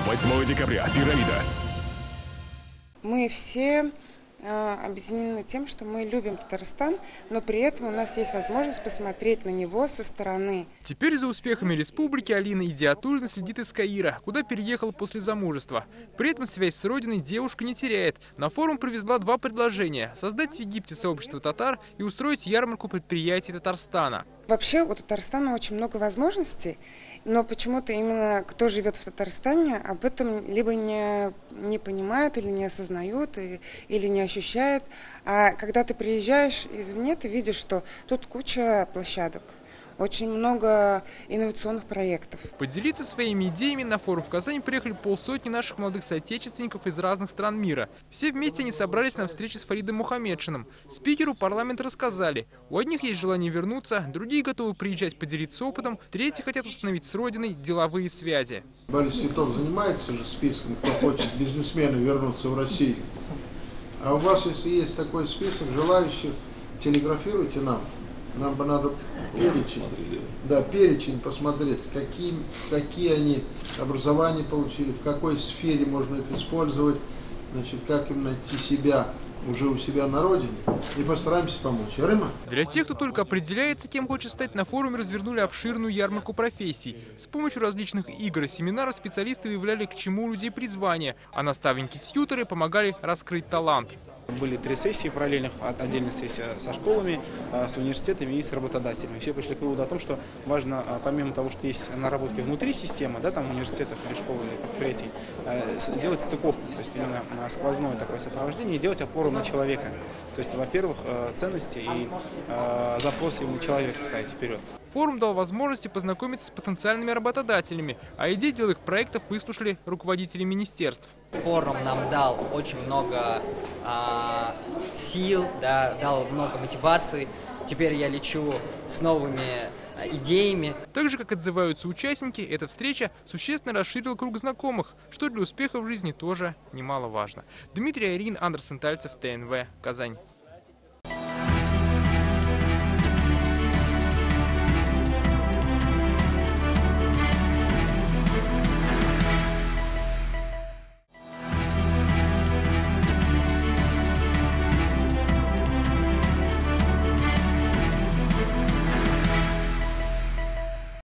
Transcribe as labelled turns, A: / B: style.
A: 8 декабря. Пирамида.
B: Мы все объединены тем, что мы любим Татарстан, но при этом у нас есть возможность посмотреть на него со стороны.
C: Теперь за успехами республики Алина Идиатуллина следит из Каира, куда переехала после замужества. При этом связь с родиной девушка не теряет. На форум привезла два предложения – создать в Египте сообщество татар и устроить ярмарку предприятий Татарстана.
B: Вообще у Татарстана очень много возможностей, но почему-то именно кто живет в Татарстане, об этом либо не понимает, или не осознает, или не ощущает. А когда ты приезжаешь извне, ты видишь, что тут куча площадок. Очень много инновационных проектов.
C: Поделиться своими идеями на форум в Казань приехали полсотни наших молодых соотечественников из разных стран мира. Все вместе они собрались на встрече с Фаридом Мухаммедшиным. Спикеру парламента рассказали, у одних есть желание вернуться, другие готовы приезжать поделиться опытом, третьи хотят установить с родиной деловые связи.
D: Борис Титов занимается же списком, кто хочет бизнесмены вернуться в Россию. А у вас, если есть такой список желающих, телеграфируйте нам. Нам бы надо перечень посмотреть, какие они образования получили, в какой сфере можно их использовать, значит, как им найти себя уже у себя на родине, и постараемся помочь. Рыма?
C: Для тех, кто только определяется, кем хочет стать, на форуме развернули обширную ярмарку профессий. С помощью различных игр и семинаров специалисты выявляли, к чему у людей призвание, а наставники-тьюторы помогали раскрыть талант.
E: Были 3 сессии параллельных, отдельная сессия со школами, с университетами и с работодателями. Все пришли к выводу о том, что важно, помимо того, что есть наработки внутри системы, да, там университетов или школ или предприятий, делать стыковку, то есть именно сквозное такое сопровождение и делать опору на человека. То есть, во-первых, ценности и запросы именно человека ставить вперед.
C: Форум дал возможности познакомиться с потенциальными работодателями, а идеи деловых проектов выслушали руководители министерств.
F: Форум нам дал очень много сил, да, дал много мотивации. Теперь я лечу с новыми идеями.
C: Так же, как отзываются участники, эта встреча существенно расширила круг знакомых, что для успеха в жизни тоже немаловажно. Дмитрий Айрин, Андерсон Тальцев, ТНВ, Казань.